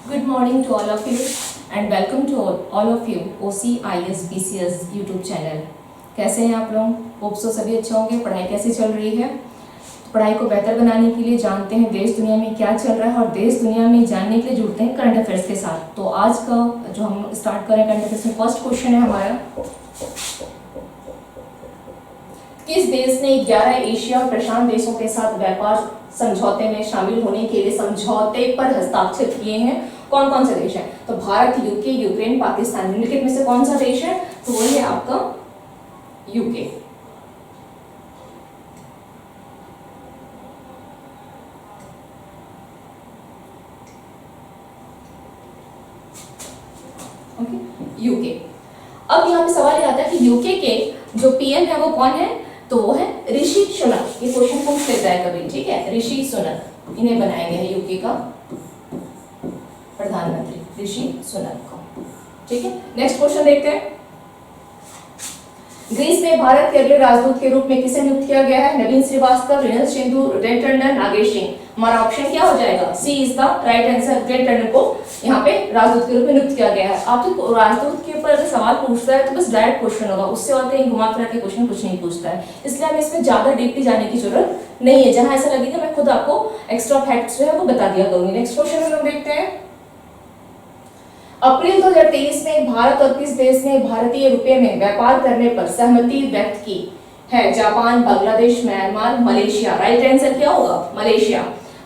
Good morning to all of you and welcome to all of you OCIS BCS YouTube channel. कैसे हैं आप लोग? Hope so सभी अच्छे होंगे। पढ़ाई कैसी चल रही है? पढ़ाई को बेहतर बनाने के लिए जानते हैं देश दुनिया में क्या चल रहा है और देश दुनिया में जानने के लिए जुड़ते हैं करंट अफेयर्स के साथ। तो आज का जो हम स्टार्ट करें करंट अफेयर्स में फर्स्ट क्वेश्चन है हमारा, किस देश ने 11 एशिया और प्रशांत देशों के साथ व्यापार समझौते में शामिल होने के लिए समझौते पर हस्ताक्षर किए हैं? कौन कौन से देश हैं? तो भारत, यूके, यूक्रेन, पाकिस्तान। निम्नलिखित में से कौन सा देश है? तो वही है आपका यूके। Okay, UK. अब यहाँ पे सवाल ये आता है कि यूके के जो पीएम है वो कौन है? तो वो है ऋषि सुनक। ये क्वेश्चन पूछ लेता है कभी, ठीक है। ऋषि सुनक इन्हें बनाया गया है यूके का प्रधानमंत्री, ऋषि सुनक को, ठीक है। नेक्स्ट क्वेश्चन देखते हैं। ग्रीस में भारत के अगले राजदूत के रूप में किसे नियुक्त किया गया है? नवीन श्रीवास्तव, रेनल सिंधु, रेड टंडन, नागेश सिंह। हमारा ऑप्शन क्या हो जाएगा? C is the right answer. रेड टंडन को यहाँ पे राजदूत के रूप में नियुक्त किया गया है। आप तो राजदूत के ऊपर अगर सवाल पूछता है तो बस डायरेक्ट क्वेश्चन होगा, उससे और कहीं घुमा फिरा के क्वेश्चन कुछ नहीं पूछता है, इसलिए हमें इसमें ज्यादा डीपली जाने की जरूरत नहीं है। जहां ऐसा लगेगा मैं खुद आपको एक्स्ट्रा फैक्ट्स जो है वो बता दिया करूंगी। नेक्स्ट क्वेश्चन हम लोग देखते हैं। अप्रैल 2023 में भारत और किस देश ने भारतीय रुपये में व्यापार करने पर सहमति व्यक्त की है? Japan, Bangladesh, Myanmar, Malaysia. Right answer क्या होगा? मलेशिया।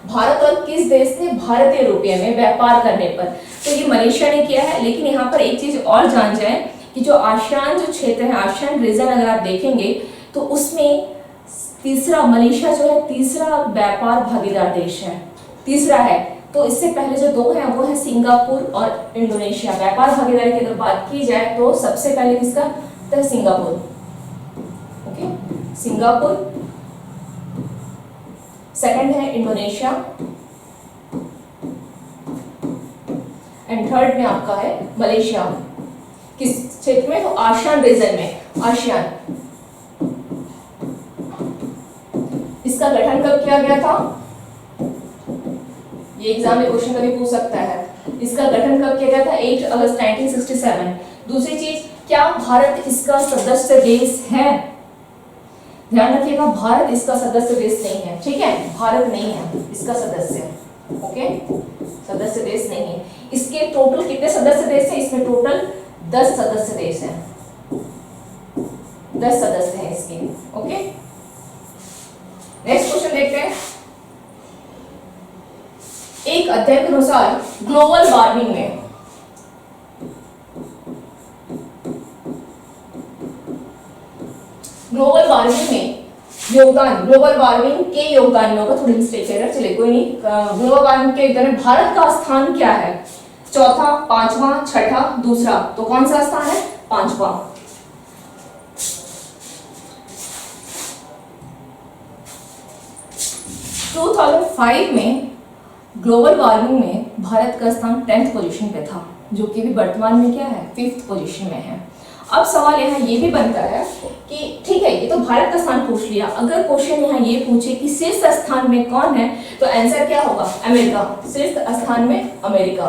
भारत और किस देश ने भारतीय रुपये में व्यापार करने पर? तो ये मलेशिया ने किया है। लेकिन यहाँ पर एक चीज और जान जाए कि जो आसियान जो क्षेत्र है, आसियान रीजन अगर आप देखेंगे तो उसमें तीसरा मलेशिया जो है तीसरा व्यापार भागीदार देश है, तीसरा है। तो इससे पहले जो दो हैं वो है सिंगापुर और इंडोनेशिया। व्यापार भागीदारी की अगर बात की जाए तो सबसे पहले किसका? तो सिंगापुर। Okay, Singapore. सेकंड है इंडोनेशिया एंड थर्ड में आपका है मलेशिया। किस क्षेत्र में? तो आसियान रीजन में, आसियान। इसका गठन कब किया गया था? ये एग्जाम में क्वेश्चन कभी पूछ सकता है। इसका गठन कब किया गया था? 8 अगस्त 1967। दूसरी चीज, क्या भारत इसका सदस्य देश है? ध्यान रखिएगा, भारत इसका सदस्य देश नहीं है, ठीक है। भारत नहीं है इसका सदस्य, ओके, सदस्य देश नहीं है। इसके टोटल कितने सदस्य देश हैं? इसमें टोटल 10 सदस्य देश हैं, 10 सदस्य हैं इसके, ओके। नेक्स्ट क्वेश्चन देखते हैं। एक अध्ययन के अनुसार ग्लोबल वार्मिंग में योगदान, ग्लोबल वार्मिंग के योगदान में होगा, थोड़ी मिस्टेक है, चलिए कोई नहीं। ग्लोबल वार्मिंग के योगदान में भारत का स्थान क्या है? चौथा, पांचवा, छठा, दूसरा। तो कौन सा स्थान है? पांचवा। तो 2005 में ग्लोबल वार्मिंग में भारत का स्थान 10th पोजीशन पे था, जो कि भी वर्तमान में क्या है? 5th पोजीशन में है। अब सवाल यहाँ ये भी बनता है कि ठीक है, ये तो भारत का स्थान पूछ लिया, अगर क्वेश्चन यहाँ ये पूछे कि शीर्ष स्थान में कौन है, तो आंसर क्या होगा? अमेरिका। शीर्ष स्थान में अमेरिका।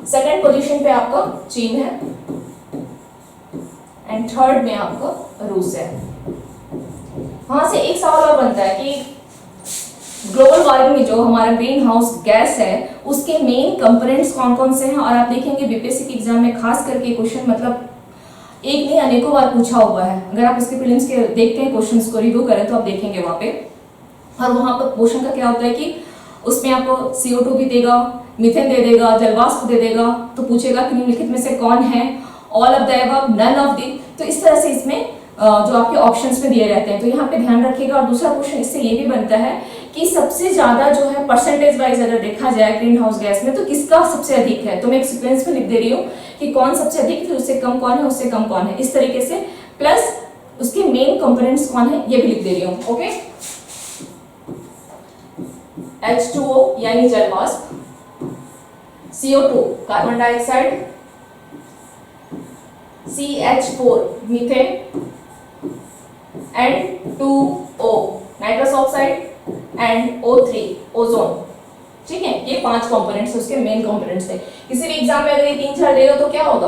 सेकंड पोजीशन पे आपका चीन है एंड थर्ड में आपका रूस है। वहां से एक सवाल और बनता है कि ग्लोबल वार्मिंग में जो हमारा ग्रीन हाउस गैस है उसके मेन कंपोनेंट्स कौन कौन से हैं। और आप देखेंगे बीपीएससी के एग्जाम में खास करके क्वेश्चन मतलब एक नहीं अनेकों बार पूछा हुआ है। अगर आप इसके प्रीलिम्स के देखते हैं क्वेश्चंस को रिव्यू करें तो आप देखेंगे वहां पे, और वहां पर क्वेश्चन का क्या होता है कि उसमें आपको CO2 भी देगा, मीथेन दे देगा, जलवाष्प दे देगा, तो पूछेगा कि निम्नलिखित में से कौन है? All of the above, none of the. तो इस तरह से इसमें जो आपके ऑप्शंस में दिए रहते हैं, तो यहाँ पे ध्यान रखिएगा। और दूसरा क्वेश्चन इससे ये भी बनता है कि सबसे ज्यादा जो है परसेंटेज वाइज अगर देखा जाए ग्रीन हाउस गैस में तो किसका सबसे अधिक है। तो मैं एक सीक्वेंस में लिख दे रही हूँ कि कौन सबसे अधिक, फिर उससे कम कौन है, उससे कम कौन है, इस तरीके से, प्लस उसके मेन कंपोनेंट्स कौन है ये भी लिख दे रही हूँ, ओके। H2O यानी जलवाष्प, CO2 carbon dioxide, CH4 methane, N2O nitrous oxide and O3 ozone. ठीक है, ये 5 कंपोनेंट्स उसके मेन कंपोनेंट्स थे। किसी भी एग्जाम में अगर ये 3-4 देगा तो क्या होगा,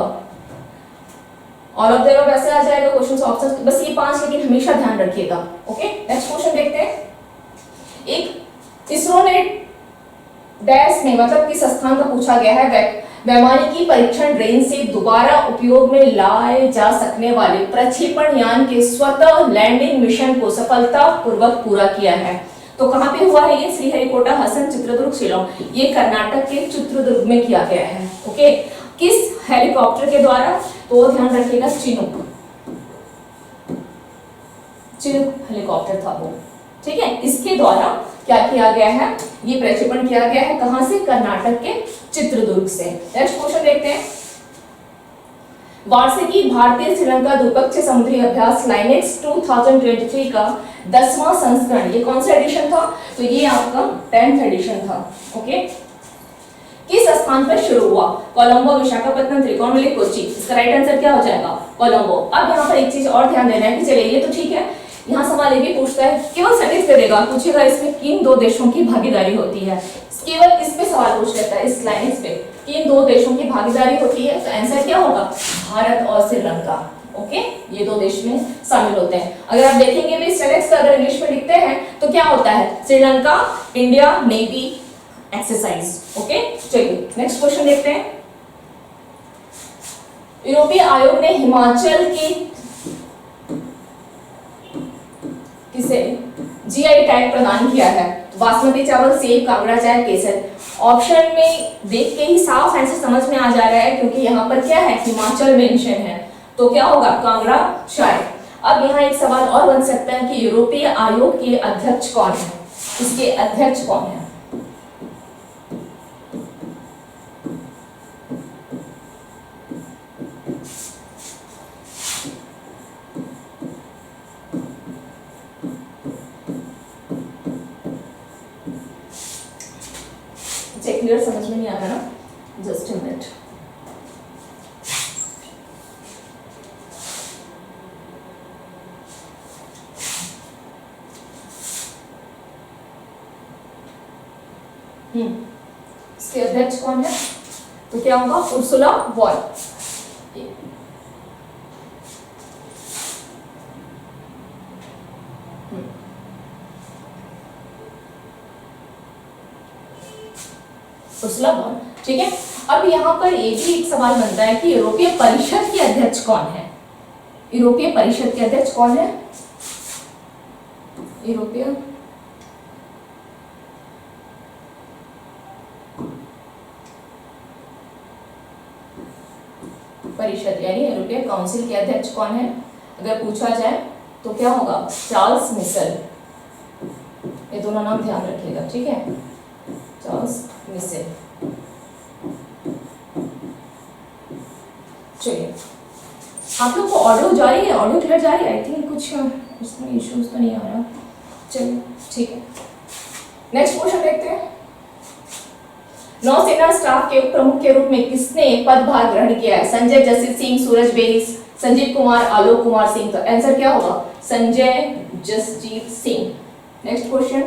ऑल ऑफ देम वैसे आ जाएगा क्वेश्चंस ऑप्शंस, बस ये 5 लेकिन हमेशा ध्यान रखिएगा। ओके, नेक्स्ट क्वेश्चन देखते हैं। एक इसरो ने डैश में मतलब किस स्थान का पूछा गया है, वैमानिकी परीक्षण रेंज से दोबारा उपयोग में लाए जा सकने वाले प्रक्षेपण यान के स्वतः लैंडिंग मिशन को सफलतापूर्वक पूरा किया है। तो कहां पे हुआ है ये, श्रीहरिकोटा, हसन, चित्रदुर्ग, शिलोंग। ये कर्नाटक के चित्रदुर्ग में किया गया है। ओके, किस हेलीकॉप्टर के द्वारा, तो ध्यान रखिएगा चिनूक हेलीकॉप्टर था वो। ठीक है, इसके द्वारा क्या किया गया है, ये प्रक्षेपण किया गया है कहां से, कर्नाटक के चित्रदुर्ग से। नेक्स्ट क्वेश्चन देखते हैं। वार्षिकी भारतीय श्रीलंका द्विपक्षीय समुद्री अभ्यास लाइनेक्स 2023 का 10वां संस्करण, ये कौन सा एडिशन था, तो ये आपका 10th एडिशन था। ओके, किस स्थान पर शुरू हुआ, कोलंबो, विशाखापट्टनम, त्रिकोणमिली, कोच्चि। इसका राइट आंसर क्या हो जाएगा, कोलंबो। अब यहाँ पर एक चीज और ध्यान देना है कि चलिए ये तो ठीक है, यहाँ सवाल ये भी पूछता है, केवल सेंटेंस करेगा, पूछेगा इसमें किन 2 देशों की भागीदारी होती है, केवल इस पे सवाल पूछ लेता है, इस लाइन पे किन 2 देशों की भागीदारी होती है, तो आंसर क्या होगा, भारत और श्रीलंका। ओके, ये 2 देश में शामिल होते हैं। अगर आप देखेंगे भी सेनेक्स का अगर इंग्लिश में लिखते हैं तो क्या होता है, Sri Lanka India navy exercise. Okay, चलिए नेक्स्ट क्वेश्चन देखते हैं। यूरोपीय आयोग ने हिमाचल की किसे जीआई टैग प्रदान किया है, बासमती चावल, सेब, कांगड़ा चाय, केसर। ऑप्शन में देख के ही साफ आंसर समझ में आ जा रहा है, क्योंकि यहाँ पर क्या है, हिमाचल मेंशन है, तो क्या होगा, कांगड़ा चाय। अब यहाँ एक सवाल और बन सकता है कि यूरोपीय आयोग के अध्यक्ष कौन है, इसके अध्यक्ष कौन है। क्लियर समझ में नहीं आ रहा ना, जस्ट अ मिनट। इसके अध्यक्ष कौन है, तो क्या होगा, उर्सुला वॉन। उर्सुला वॉन, ठीक है। अब यहाँ पर ये भी एक सवाल बनता है कि यूरोपीय परिषद के अध्यक्ष कौन है, यूरोपीय परिषद के अध्यक्ष कौन है, यूरोपीय परिषद यानी यूरोपियन काउंसिल के अध्यक्ष कौन है, अगर पूछा जाए तो क्या होगा, चार्ल्स मिशेल। ये दोनों नाम ध्यान रखिएगा, ठीक है, चार्ल्स मिशेल। चलिए, आप लोग को ऑडियो जा रही है, ऑडियो क्लियर जा रही है, आई थिंक कुछ इसमें इश्यूज तो नहीं आ रहा। चलिए ठीक है, नेक्स्ट क्वेश्चन देखते हैं। नौसेना स्टाफ के उप प्रमुख के रूप में किसने पदभार ग्रहण किया है, संजय जसजीत सिंह, सूरज बेरी, संजीव कुमार, आलोक कुमार सिंह। तो आंसर क्या होगा, संजय जसजीत सिंह। नेक्स्ट क्वेश्चन,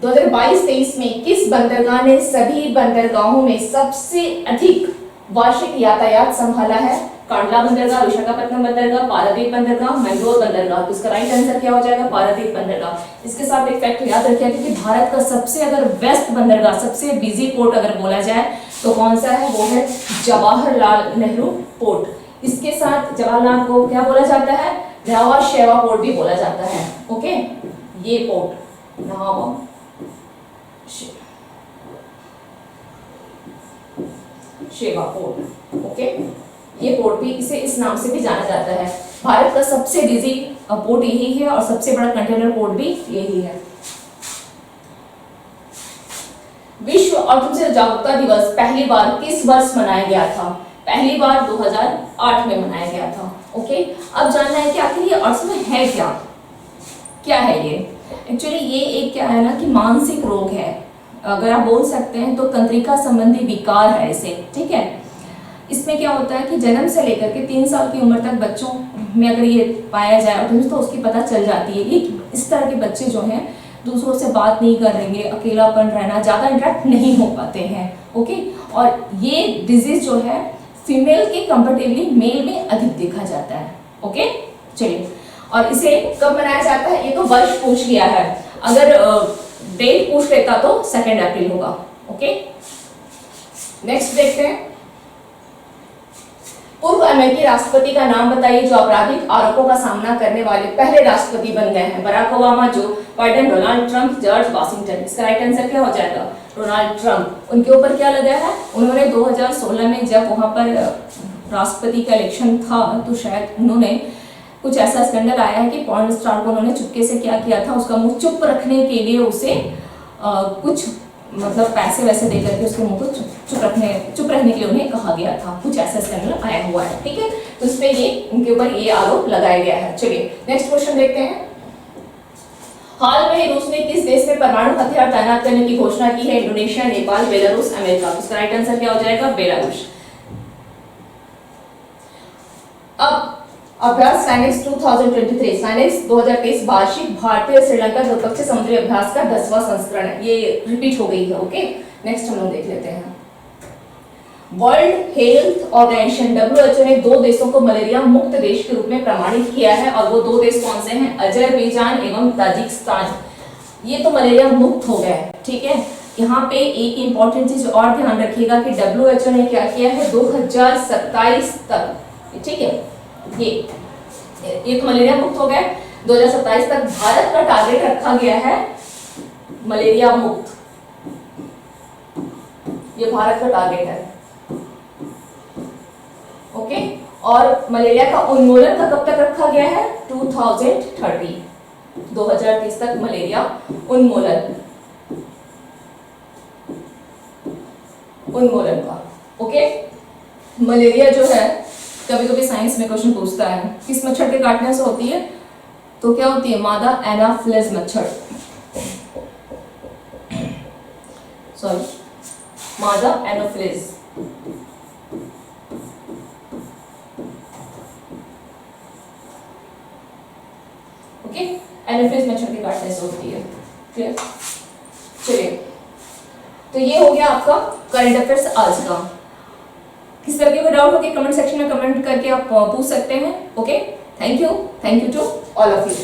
2022-23 में किस बंदरगाह ने सभी बंदरगाहों में सबसे अधिक वार्षिक यातायात संभाला है, कांडला बंदरगाह, विशाखापट्टनम बंदरगाह, पारादीप बंदरगाह, मैंगलोर बंदरगाह। तो इसका राइट आंसर क्या हो जाएगा, पारादीप बंदरगाह। इसके साथ एक फैक्ट याद रखिएगा कि भारत का सबसे अगर बेस्ट बंदरगाह, सबसे बिजी पोर्ट अगर बोला जाए तो कौन सा है, वो है जवाहरलाल नेहरू पोर्ट। इसके साथ जवाहरलाल को क्या बोला जाता है, नहावा शेवा पोर्ट भी बोला जाता है। ओके, ये पोर्ट नहावा शेवा पोर्ट, ओके, ये पोर्ट भी इसे इस नाम से भी जाना जाता है। भारत का सबसे बिजी पोर्ट यही है और सबसे बड़ा कंटेनर पोर्ट भी यही है। विश्व ऑटिज्म जागरूकता दिवस पहली बार किस वर्ष मनाया गया था, पहली बार 2008 में मनाया गया था। ओके, अब जानना है कि आखिर ये ऑटिज्म है क्या, क्या है ये। एक्चुअली ये एक क्या है ना कि मानसिक रोग है, अगर आप बोल सकते हैं तो तंत्रिका संबंधी विकार है इसे, ठीक है। इसमें क्या होता है कि जन्म से लेकर के 3 साल की उम्र तक बच्चों में अगर ये पाया जाए तो उसकी पता चल जाती है कि इस तरह के बच्चे जो हैं दूसरों से बात नहीं कर रहेंगे, अकेलापन रहना, ज़्यादा इंटरेक्ट नहीं हो पाते हैं। ओके, और ये डिजीज जो है फीमेल के कंपेरेटिवली मेल में अधिक देखा जाता है। ओके, चलिए, और इसे कब मनाया जाता है, ये तो वर्ष पूछ लिया है, अगर डेट पूछ लेता तो 2 अप्रैल होगा। ओके, नेक्स्ट देखते हैं, पूर्व अमेरिकी राष्ट्रपति का नाम बताइए जो आपराधिक आरोपों का सामना करने वाले पहले राष्ट्रपति बन गए हैं। Barack Obama, Joe Biden, Donald Trump, George Washington. इसका राइट आंसर क्या हो जाएगा, डोनाल्ड ट्रंप। उनके ऊपर क्या लगा है, उन्होंने 2016 में जब वहां पर राष्ट्रपति का इलेक्शन था तो शायद उन्होंने कुछ ऐसा स्कैंडल आया है कि पॉर्न स्टार को उन्होंने चुपके से क्या किया था, उसका मुंह चुप रखने के लिए उसे कुछ मतलब पैसे वैसे दे करके उसके मुंह को चुप रहने के लिए उन्हें कहा गया था, कुछ ऐसा स्कैंडल आया हुआ है। ठीक है, तो इस पे ये उनके ऊपर ये आरोप लगाया गया है। चलिए नेक्स्ट क्वेश्चन देखते हैं, हाल में रूस ने किस देश में परमाणु हथियार तैनात करने की घोषणा की है, इंडोनेशिया, नेपाल, बेलारूस, अमेरिका। इसका राइट आंसर क्या हो जाएगा, बेलारूस। अब अभ्यास साइनेक्स 2023 साइनेक्स 2023 वार्षिक भारतीय श्रीलंका द्विपक्षीय समुद्री अभ्यास का 10वां संस्करण है, ये रिपीट हो गई है। ओके, नेक्स्ट हम लोग देख लेते हैं, वर्ल्ड हेल्थ ऑर्गेनाइजेशन WHO ने 2 देशों को मलेरिया मुक्त देश के रूप में प्रमाणित किया है, और वो 2 देश कौन से हैं, अजरबैजान एवं ताजिकिस्तान। ये तो मलेरिया मुक्त हो गया है। ठीक है, यहाँ पे एक इंपॉर्टेंट चीज और ध्यान रखिएगा कि WHO ने क्या किया है 2027 तक, ठीक है, ये तो मलेरिया मुक्त हो गया, 2027 तक भारत का टारगेट रखा गया है मलेरिया मुक्त, ये भारत का टारगेट है। ओके, और मलेरिया का उन्मूलन का कब तक रखा गया है, 2030, 2030 तक मलेरिया उन्मूलन का। ओके, मलेरिया जो है कभी कभी साइंस में क्वेश्चन पूछता है किस मच्छर के काटने से होती है, तो क्या होती है, मादा एनाफिलिस मच्छर, सॉरी मादा एनाफिलिस। ओके, एनाफिलिस मच्छर के काटने से होती है। क्लियर, चलिए, तो ये हो गया आपका करंट अफेयर्स आज का। किस तरह के कोई डाउट हो के कमेंट सेक्शन में कमेंट करके आप पूछ सकते हैं। Okay, thank you to all of you.